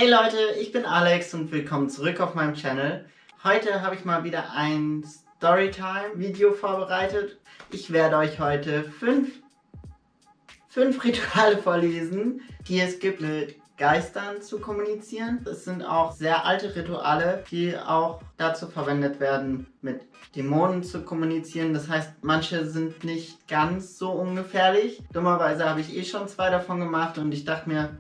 Hey Leute, ich bin Alex und willkommen zurück auf meinem Channel. Heute habe ich mal wieder ein Storytime-Video vorbereitet. Ich werde euch heute fünf Rituale vorlesen, die es gibt, mit Geistern zu kommunizieren. Es sind auch sehr alte Rituale, die auch dazu verwendet werden, mit Dämonen zu kommunizieren. Das heißt, manche sind nicht ganz so ungefährlich. Dummerweise habe ich schon 2 davon gemacht und ich dachte mir,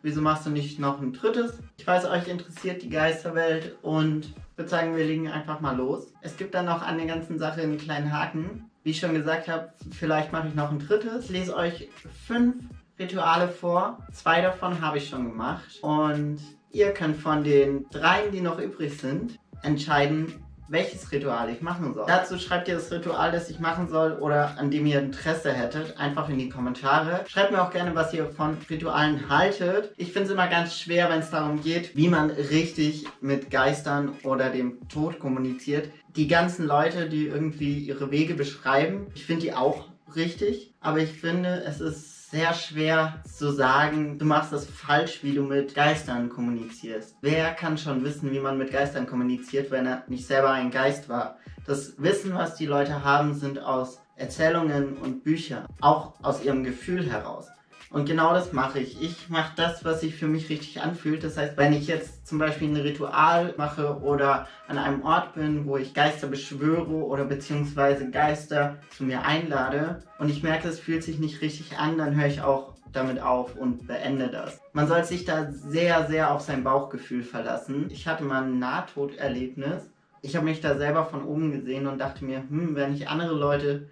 wieso machst du nicht noch ein drittes? Ich weiß, euch interessiert die Geisterwelt und würde sagen, wir legen einfach mal los. Es gibt dann noch an der ganzen Sache einen kleinen Haken. Wie ich schon gesagt habe, vielleicht mache ich noch ein drittes. Ich lese euch 5 Rituale vor. 2 davon habe ich schon gemacht. Und ihr könnt von den 3, die noch übrig sind, entscheiden, welches Ritual ich machen soll. Dazu schreibt ihr das Ritual, das ich machen soll oder an dem ihr Interesse hättet, einfach in die Kommentare. Schreibt mir auch gerne, was ihr von Ritualen haltet. Ich finde es immer ganz schwer, wenn es darum geht, wie man richtig mit Geistern oder dem Tod kommuniziert. Die ganzen Leute, die irgendwie ihre Wege beschreiben, ich finde die auch richtig, aber ich finde, es ist sehr schwer zu sagen, du machst das falsch, wie du mit Geistern kommunizierst. Wer kann schon wissen, wie man mit Geistern kommuniziert, wenn er nicht selber ein Geist war? Das Wissen, was die Leute haben, sind aus Erzählungen und Büchern, auch aus ihrem Gefühl heraus. Und genau das mache ich. Ich mache das, was sich für mich richtig anfühlt. Das heißt, wenn ich jetzt zum Beispiel ein Ritual mache oder an einem Ort bin, wo ich Geister beschwöre oder beziehungsweise Geister zu mir einlade und ich merke, es fühlt sich nicht richtig an, dann höre ich auch damit auf und beende das. Man soll sich da sehr, sehr auf sein Bauchgefühl verlassen. Ich hatte mal ein Nahtoderlebnis. Ich habe mich da selber von oben gesehen und dachte mir, wenn ich andere Leute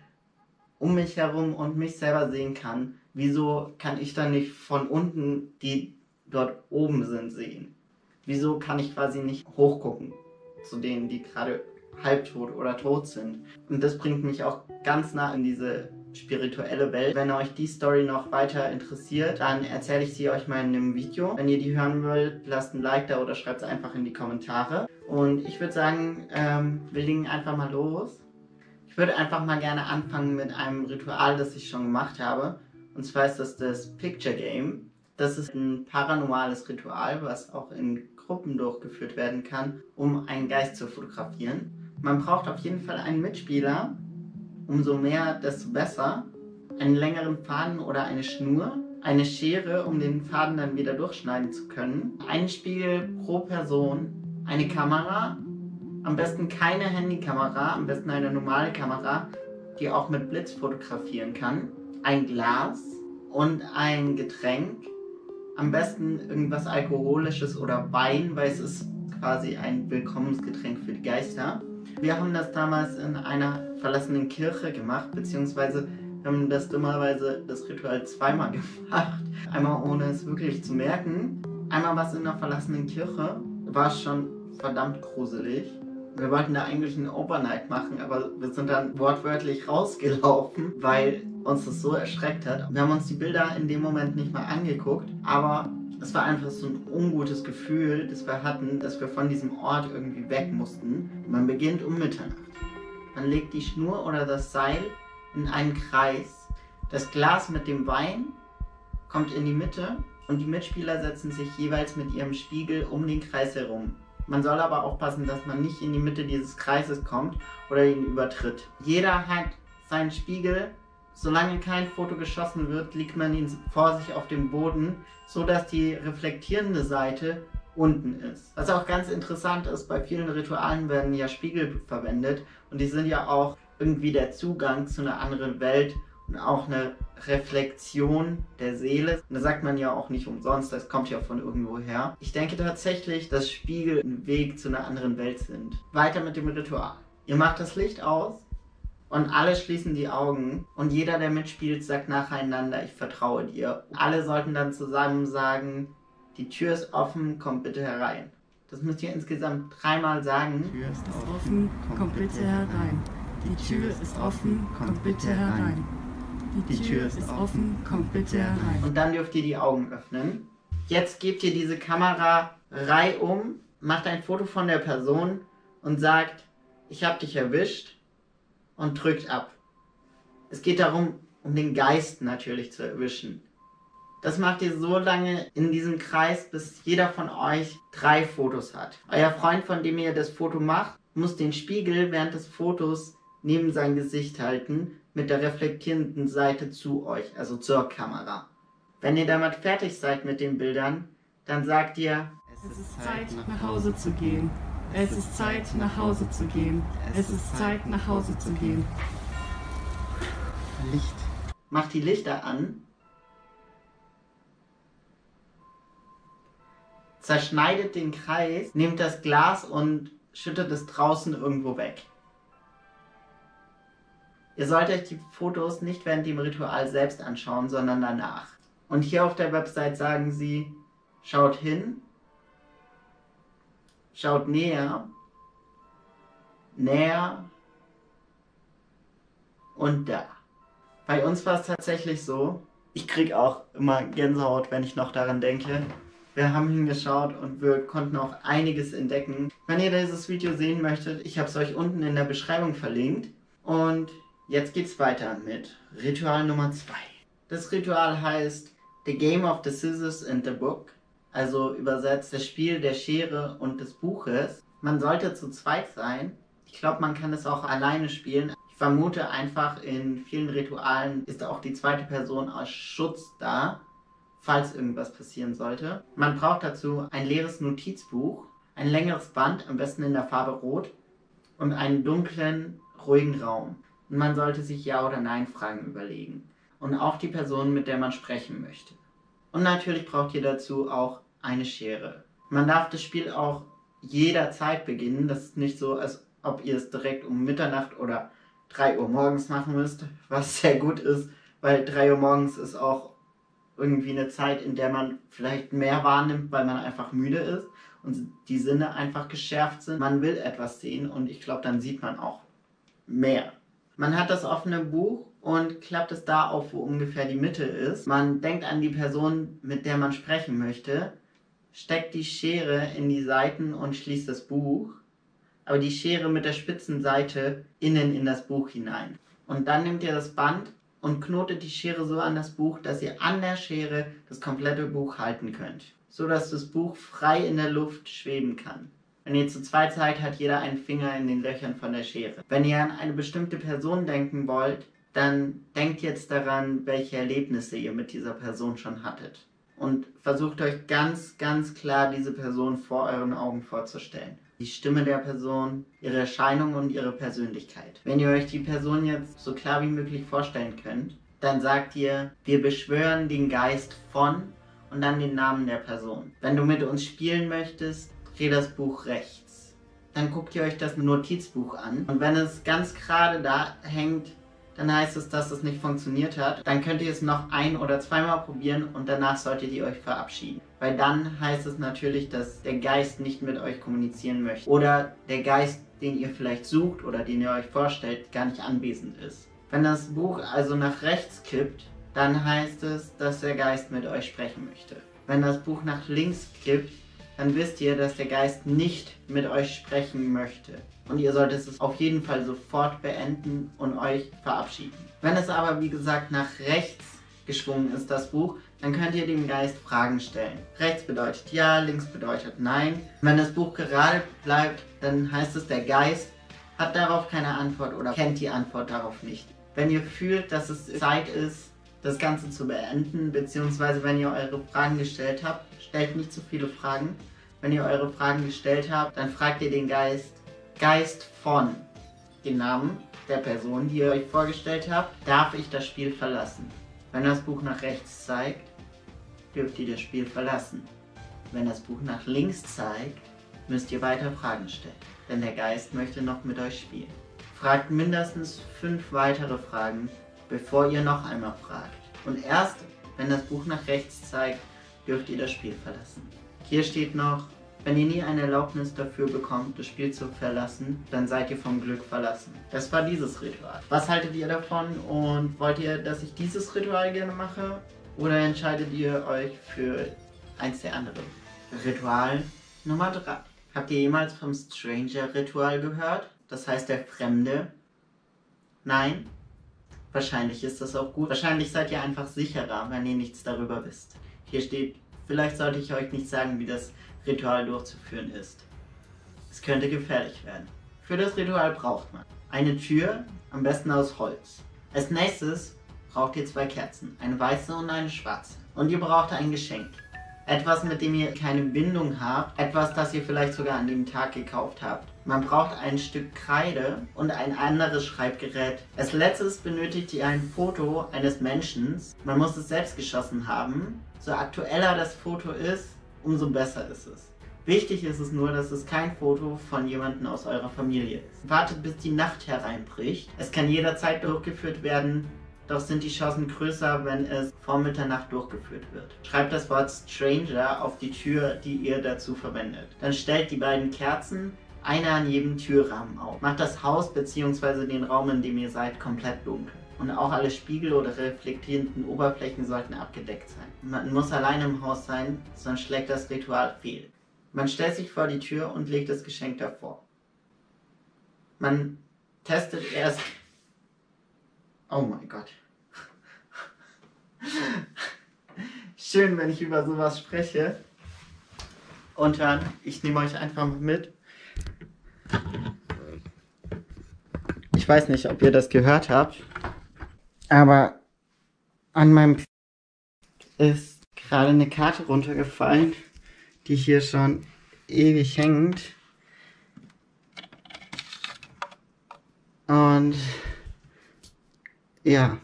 um mich herum und mich selber sehen kann, wieso kann ich dann nicht von unten, die dort oben sind, sehen? Wieso kann ich quasi nicht hochgucken zu denen, die gerade halbtot oder tot sind? Und das bringt mich auch ganz nah in diese spirituelle Welt. Wenn euch die Story noch weiter interessiert, dann erzähle ich sie euch mal in einem Video. Wenn ihr die hören wollt, lasst ein Like da oder schreibt es einfach in die Kommentare. Und ich würde sagen, wir legen einfach mal los. Ich würde einfach mal gerne anfangen mit einem Ritual, das ich schon gemacht habe. Und zwar ist das Picture Game. Das ist ein paranormales Ritual, was auch in Gruppen durchgeführt werden kann, um einen Geist zu fotografieren. Man braucht auf jeden Fall einen Mitspieler. Umso mehr, desto besser. Einen längeren Faden oder eine Schnur. Eine Schere, um den Faden dann wieder durchschneiden zu können. Einen Spiegel pro Person. Eine Kamera. Am besten keine Handykamera, am besten eine normale Kamera, die auch mit Blitz fotografieren kann. Ein Glas und ein Getränk. Am besten irgendwas Alkoholisches oder Wein, weil es ist quasi ein Willkommensgetränk für die Geister. Wir haben das damals in einer verlassenen Kirche gemacht, beziehungsweise wir haben das dummerweise das Ritual 2-mal gemacht. Einmal ohne es wirklich zu merken. Einmal was in einer verlassenen Kirche, war schon verdammt gruselig. Wir wollten da eigentlich einen Overnight machen, aber wir sind dann wortwörtlich rausgelaufen, weil uns das so erschreckt hat. Wir haben uns die Bilder in dem Moment nicht mal angeguckt, aber es war einfach so ein ungutes Gefühl, das wir hatten, dass wir von diesem Ort irgendwie weg mussten. Man beginnt um Mitternacht. Man legt die Schnur oder das Seil in einen Kreis. Das Glas mit dem Wein kommt in die Mitte und die Mitspieler setzen sich jeweils mit ihrem Spiegel um den Kreis herum. Man soll aber aufpassen, dass man nicht in die Mitte dieses Kreises kommt oder ihn übertritt. Jeder hat seinen Spiegel. Solange kein Foto geschossen wird, legt man ihn vor sich auf dem Boden, so dass die reflektierende Seite unten ist. Was auch ganz interessant ist, bei vielen Ritualen werden ja Spiegel verwendet und die sind ja auch irgendwie der Zugang zu einer anderen Welt und auch eine Reflexion der Seele. Und das sagt man ja auch nicht umsonst, das kommt ja von irgendwo her. Ich denke tatsächlich, dass Spiegel ein Weg zu einer anderen Welt sind. Weiter mit dem Ritual. Ihr macht das Licht aus und alle schließen die Augen und jeder, der mitspielt, sagt nacheinander, ich vertraue dir. Alle sollten dann zusammen sagen, die Tür ist offen, kommt bitte herein. Das müsst ihr insgesamt 3-mal sagen. Die Tür ist offen, kommt bitte herein. Die Tür ist offen, kommt bitte herein. Die Tür ist offen, kommt bitte herein. Und dann dürft ihr die Augen öffnen. Jetzt gebt ihr diese Kamera reihum, macht ein Foto von der Person und sagt, ich habe dich erwischt und drückt ab. Es geht darum, um den Geist natürlich zu erwischen. Das macht ihr so lange in diesem Kreis, bis jeder von euch 3 Fotos hat. Euer Freund, von dem ihr das Foto macht, muss den Spiegel während des Fotos neben sein Gesicht halten, mit der reflektierenden Seite zu euch, also zur Kamera. Wenn ihr damit fertig seid mit den Bildern, dann sagt ihr: Es ist Zeit, nach Hause zu gehen. Es ist Zeit, nach Hause zu gehen. Es ist Zeit, nach Hause zu gehen. Licht. Macht die Lichter an. Zerschneidet den Kreis, nehmt das Glas und schüttet es draußen irgendwo weg. Ihr sollt euch die Fotos nicht während dem Ritual selbst anschauen, sondern danach. Und hier auf der Website sagen sie: Schaut hin, schaut näher, näher und da. Bei uns war es tatsächlich so, ich krieg auch immer Gänsehaut, wenn ich noch daran denke. Wir haben hingeschaut und wir konnten auch einiges entdecken. Wenn ihr dieses Video sehen möchtet, ich habe es euch unten in der Beschreibung verlinkt. Und jetzt geht's weiter mit Ritual Nummer 2. Das Ritual heißt The Game of the Scissors and the Book. Also übersetzt das Spiel der Schere und des Buches. Man sollte zu zweit sein. Ich glaube, man kann es auch alleine spielen. Ich vermute einfach, in vielen Ritualen ist auch die zweite Person als Schutz da, falls irgendwas passieren sollte. Man braucht dazu ein leeres Notizbuch, ein längeres Band, am besten in der Farbe Rot, und einen dunklen, ruhigen Raum. Und man sollte sich Ja- oder Nein-Fragen überlegen. Und auch die Person, mit der man sprechen möchte. Und natürlich braucht ihr dazu auch eine Schere. Man darf das Spiel auch jederzeit beginnen. Das ist nicht so, als ob ihr es direkt um Mitternacht oder 3 Uhr morgens machen müsst, was sehr gut ist, weil 3 Uhr morgens ist auch irgendwie eine Zeit, in der man vielleicht mehr wahrnimmt, weil man einfach müde ist und die Sinne einfach geschärft sind. Man will etwas sehen und ich glaube, dann sieht man auch mehr. Man hat das offene Buch und klappt es da auf, wo ungefähr die Mitte ist. Man denkt an die Person, mit der man sprechen möchte, steckt die Schere in die Seiten und schließt das Buch, aber die Schere mit der spitzen Seite innen in das Buch hinein. Und dann nehmt ihr das Band und knotet die Schere so an das Buch, dass ihr an der Schere das komplette Buch halten könnt, so dass das Buch frei in der Luft schweben kann. Wenn ihr zu zweit seid, hat jeder einen Finger in den Löchern von der Schere. Wenn ihr an eine bestimmte Person denken wollt, dann denkt jetzt daran, welche Erlebnisse ihr mit dieser Person schon hattet. Und versucht euch ganz, ganz klar diese Person vor euren Augen vorzustellen. Die Stimme der Person, ihre Erscheinung und ihre Persönlichkeit. Wenn ihr euch die Person jetzt so klar wie möglich vorstellen könnt, dann sagt ihr: Wir beschwören den Geist von und dann den Namen der Person. Wenn du mit uns spielen möchtest, dreh das Buch rechts. Dann guckt ihr euch das Notizbuch an und wenn es ganz gerade da hängt, dann heißt es, dass es nicht funktioniert hat. Dann könnt ihr es noch 1- oder 2-mal probieren und danach solltet ihr euch verabschieden. Weil dann heißt es natürlich, dass der Geist nicht mit euch kommunizieren möchte. Oder der Geist, den ihr vielleicht sucht oder den ihr euch vorstellt, gar nicht anwesend ist. Wenn das Buch also nach rechts kippt, dann heißt es, dass der Geist mit euch sprechen möchte. Wenn das Buch nach links kippt, dann wisst ihr, dass der Geist nicht mit euch sprechen möchte. Und ihr solltet es auf jeden Fall sofort beenden und euch verabschieden. Wenn es aber, wie gesagt, nach rechts geschwungen ist, das Buch, dann könnt ihr dem Geist Fragen stellen. Rechts bedeutet ja, links bedeutet nein. Wenn das Buch gerade bleibt, dann heißt es, der Geist hat darauf keine Antwort oder kennt die Antwort darauf nicht. Wenn ihr fühlt, dass es Zeit ist, das Ganze zu beenden, beziehungsweise wenn ihr eure Fragen gestellt habt, stellt nicht zu viele Fragen. Wenn ihr eure Fragen gestellt habt, dann fragt ihr den Geist von den Namen der Person, die ihr euch vorgestellt habt, darf ich das Spiel verlassen? Wenn das Buch nach rechts zeigt, dürft ihr das Spiel verlassen. Wenn das Buch nach links zeigt, müsst ihr weiter Fragen stellen, denn der Geist möchte noch mit euch spielen. Fragt mindestens 5 weitere Fragen, bevor ihr noch einmal fragt. Und erst, wenn das Buch nach rechts zeigt, dürft ihr das Spiel verlassen. Hier steht noch: Wenn ihr nie eine Erlaubnis dafür bekommt, das Spiel zu verlassen, dann seid ihr vom Glück verlassen. Das war dieses Ritual. Was haltet ihr davon und wollt ihr, dass ich dieses Ritual gerne mache? Oder entscheidet ihr euch für eins der anderen? Ritual Nummer 3. Habt ihr jemals vom Stranger Ritual gehört? Das heißt der Fremde? Nein? Wahrscheinlich ist das auch gut. Wahrscheinlich seid ihr einfach sicherer, wenn ihr nichts darüber wisst. Hier steht, vielleicht sollte ich euch nicht sagen, wie das Ritual durchzuführen ist. Es könnte gefährlich werden. Für das Ritual braucht man eine Tür, am besten aus Holz. Als nächstes braucht ihr 2 Kerzen, eine weiße und eine schwarze. Und ihr braucht ein Geschenk. Etwas, mit dem ihr keine Bindung habt, etwas, das ihr vielleicht sogar an dem Tag gekauft habt. Man braucht ein Stück Kreide und ein anderes Schreibgerät. Als letztes benötigt ihr ein Foto eines Menschen. Man muss es selbst geschossen haben. So aktueller das Foto ist, umso besser ist es. Wichtig ist es nur, dass es kein Foto von jemandem aus eurer Familie ist. Wartet, bis die Nacht hereinbricht. Es kann jederzeit durchgeführt werden, doch sind die Chancen größer, wenn es vor Mitternacht durchgeführt wird. Schreibt das Wort Stranger auf die Tür, die ihr dazu verwendet. Dann stellt die beiden Kerzen, eine an jedem Türrahmen auf. Macht das Haus bzw. den Raum, in dem ihr seid, komplett dunkel. Und auch alle Spiegel oder reflektierenden Oberflächen sollten abgedeckt sein. Man muss alleine im Haus sein, sonst schlägt das Ritual fehl. Man stellt sich vor die Tür und legt das Geschenk davor. Man testet erst... Oh mein Gott. Schön, wenn ich über sowas spreche. Und dann, ich nehme euch einfach mal mit. Ich weiß nicht, ob ihr das gehört habt, aber an meinem ist gerade eine Karte runtergefallen, die hier schon ewig hängt. Und ja,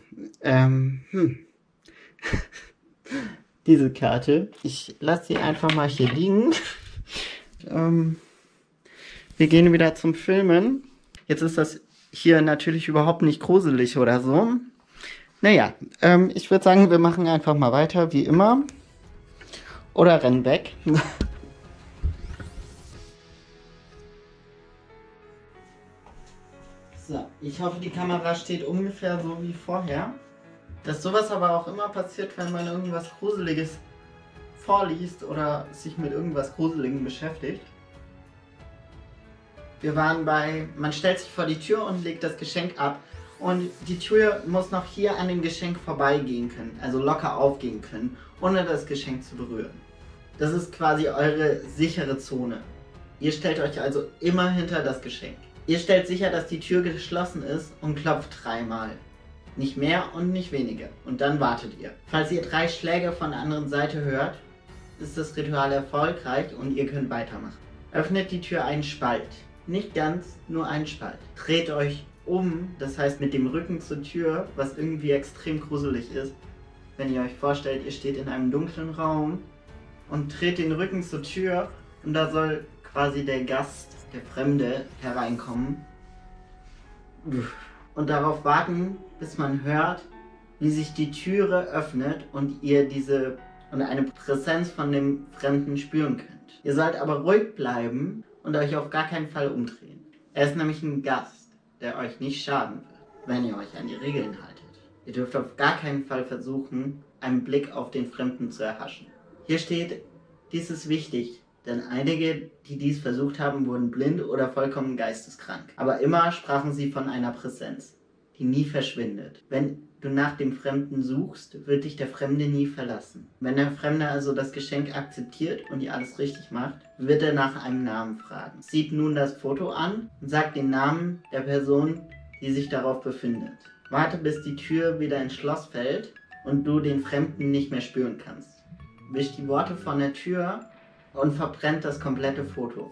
diese Karte, ich lasse sie einfach mal hier liegen. Wir gehen wieder zum Filmen. Jetzt ist das hier natürlich überhaupt nicht gruselig oder so. Naja, ich würde sagen, wir machen einfach mal weiter, wie immer. Oder rennen weg. So, ich hoffe, die Kamera steht ungefähr so wie vorher. Dass sowas aber auch immer passiert, wenn man irgendwas Gruseliges vorliest oder sich mit irgendwas Gruseligem beschäftigt. Wir waren bei, man stellt sich vor die Tür und legt das Geschenk ab. Und die Tür muss noch hier an dem Geschenk vorbeigehen können, also locker aufgehen können, ohne das Geschenk zu berühren. Das ist quasi eure sichere Zone. Ihr stellt euch also immer hinter das Geschenk. Ihr stellt sicher, dass die Tür geschlossen ist und klopft 3-mal. Nicht mehr und nicht weniger. Und dann wartet ihr. Falls ihr 3 Schläge von der anderen Seite hört, ist das Ritual erfolgreich und ihr könnt weitermachen. Öffnet die Tür einen Spalt. Nicht ganz, nur einen Spalt. Dreht euch um, das heißt mit dem Rücken zur Tür, was irgendwie extrem gruselig ist. Wenn ihr euch vorstellt, ihr steht in einem dunklen Raum und dreht den Rücken zur Tür und da soll quasi der Gast, der Fremde, hereinkommen. Und darauf warten, bis man hört, wie sich die Türe öffnet und ihr eine Präsenz von dem Fremden spüren könnt. Ihr sollt aber ruhig bleiben und euch auf gar keinen Fall umdrehen. Er ist nämlich ein Gast, der euch nicht schaden wird, wenn ihr euch an die Regeln haltet. Ihr dürft auf gar keinen Fall versuchen, einen Blick auf den Fremden zu erhaschen. Hier steht, dies ist wichtig, denn einige, die dies versucht haben, wurden blind oder vollkommen geisteskrank. Aber immer sprachen sie von einer Präsenz, die nie verschwindet. Wenn du nach dem Fremden suchst, wird dich der Fremde nie verlassen. Wenn der Fremde also das Geschenk akzeptiert und ihr alles richtig macht, wird er nach einem Namen fragen. Zieht nun das Foto an und sagt den Namen der Person, die sich darauf befindet. Warte, bis die Tür wieder ins Schloss fällt und du den Fremden nicht mehr spüren kannst. Wisch die Worte von der Tür und verbrennt das komplette Foto.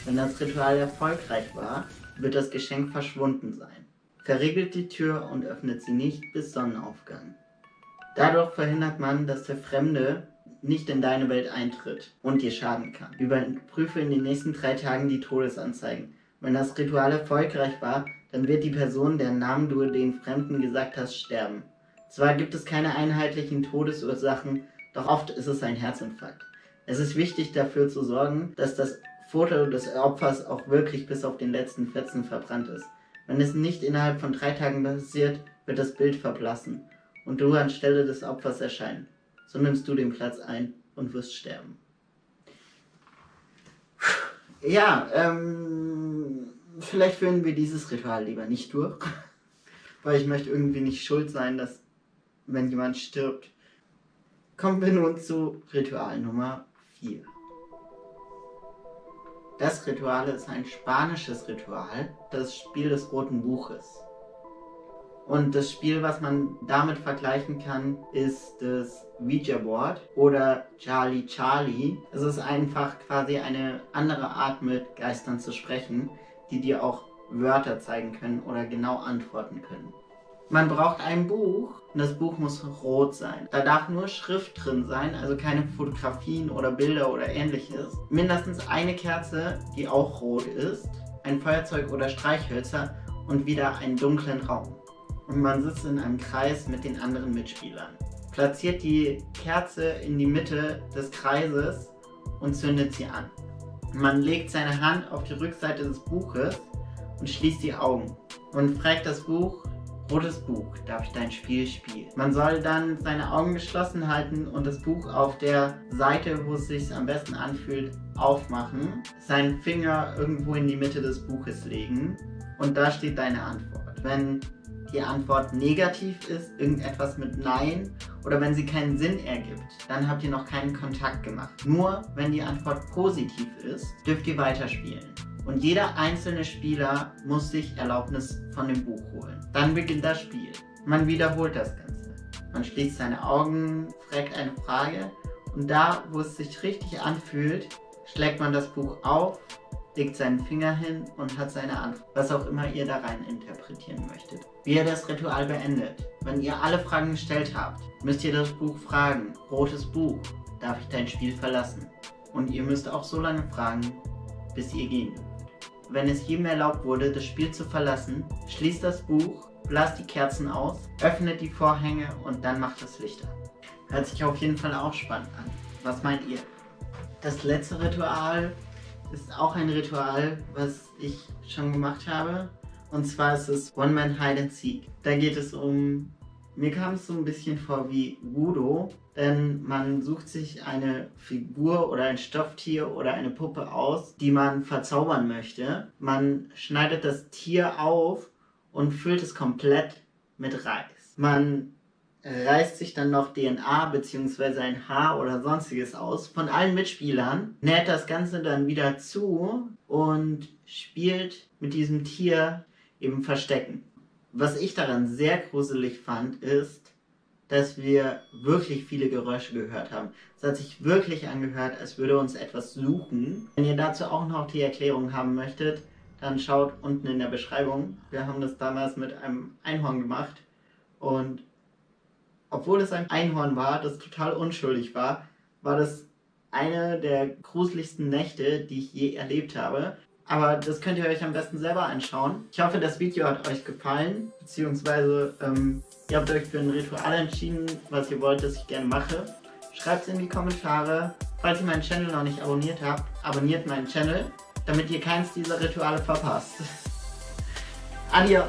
Wenn das Ritual erfolgreich war, wird das Geschenk verschwunden sein. Verriegelt die Tür und öffnet sie nicht bis Sonnenaufgang. Dadurch verhindert man, dass der Fremde nicht in deine Welt eintritt und dir schaden kann. Überprüfe in den nächsten 3 Tagen die Todesanzeigen. Wenn das Ritual erfolgreich war, dann wird die Person, deren Namen du den Fremden gesagt hast, sterben. Zwar gibt es keine einheitlichen Todesursachen, doch oft ist es ein Herzinfarkt. Es ist wichtig dafür zu sorgen, dass das Foto des Opfers auch wirklich bis auf den letzten Fetzen verbrannt ist. Wenn es nicht innerhalb von 3 Tagen passiert, wird das Bild verblassen und du anstelle des Opfers erscheinen. So nimmst du den Platz ein und wirst sterben. Ja, vielleicht führen wir dieses Ritual lieber nicht durch. weil ich möchte irgendwie nicht schuld sein, dass wenn jemand stirbt. Kommen wir nun zu Ritual Nummer 4. Das Ritual ist ein spanisches Ritual, das Spiel des Roten Buches. Und das Spiel, was man damit vergleichen kann, ist das Ouija Board oder Charlie Charlie. Es ist einfach quasi eine andere Art, mit Geistern zu sprechen, die dir auch Wörter zeigen können oder genau antworten können. Man braucht ein Buch und das Buch muss rot sein. Da darf nur Schrift drin sein, also keine Fotografien oder Bilder oder ähnliches. Mindestens eine Kerze, die auch rot ist, ein Feuerzeug oder Streichhölzer und wieder einen dunklen Raum. Und man sitzt in einem Kreis mit den anderen Mitspielern. Platziert die Kerze in die Mitte des Kreises und zündet sie an. Man legt seine Hand auf die Rückseite des Buches und schließt die Augen und fragt das Buch: Rotes Buch, darf ich dein Spiel spielen? Man soll dann seine Augen geschlossen halten und das Buch auf der Seite, wo es sich am besten anfühlt, aufmachen, seinen Finger irgendwo in die Mitte des Buches legen und da steht deine Antwort. Wenn die Antwort negativ ist, irgendetwas mit Nein, oder wenn sie keinen Sinn ergibt, dann habt ihr noch keinen Kontakt gemacht. Nur wenn die Antwort positiv ist, dürft ihr weiterspielen. Und jeder einzelne Spieler muss sich Erlaubnis von dem Buch holen. Dann beginnt das Spiel. Man wiederholt das Ganze. Man schließt seine Augen, fragt eine Frage und da, wo es sich richtig anfühlt, schlägt man das Buch auf, legt seinen Finger hin und hat seine Antwort, was auch immer ihr da rein interpretieren möchtet. Wie ihr das Ritual beendet. Wenn ihr alle Fragen gestellt habt, müsst ihr das Buch fragen: Rotes Buch, darf ich dein Spiel verlassen? Und ihr müsst auch so lange fragen, bis ihr gehen dürft. Wenn es jedem erlaubt wurde, das Spiel zu verlassen, schließt das Buch, blasst die Kerzen aus, öffnet die Vorhänge und dann macht das Licht an. Hört sich auf jeden Fall auch spannend an. Was meint ihr? Das letzte Ritual ist auch ein Ritual, was ich schon gemacht habe. Und zwar ist es One-Man Hide and Seek. Da geht es um... Mir kam es so ein bisschen vor wie Voodoo, denn man sucht sich eine Figur oder ein Stofftier oder eine Puppe aus, die man verzaubern möchte. Man schneidet das Tier auf und füllt es komplett mit Reis. Man reißt sich dann noch DNA bzw. ein Haar oder sonstiges aus von allen Mitspielern, näht das Ganze dann wieder zu und spielt mit diesem Tier eben Verstecken. Was ich daran sehr gruselig fand, ist, dass wir wirklich viele Geräusche gehört haben. Es hat sich wirklich angehört, als würde uns etwas suchen. Wenn ihr dazu auch noch die Erklärung haben möchtet, dann schaut unten in der Beschreibung. Wir haben das damals mit einem Einhorn gemacht und obwohl es ein Einhorn war, das total unschuldig war, war das eine der gruseligsten Nächte, die ich je erlebt habe. Aber das könnt ihr euch am besten selber anschauen. Ich hoffe, das Video hat euch gefallen, beziehungsweise ihr habt euch für ein Ritual entschieden, was ihr wollt, dass ich gerne mache. Schreibt es in die Kommentare. Falls ihr meinen Channel noch nicht abonniert habt, abonniert meinen Channel, damit ihr keins dieser Rituale verpasst. Adios!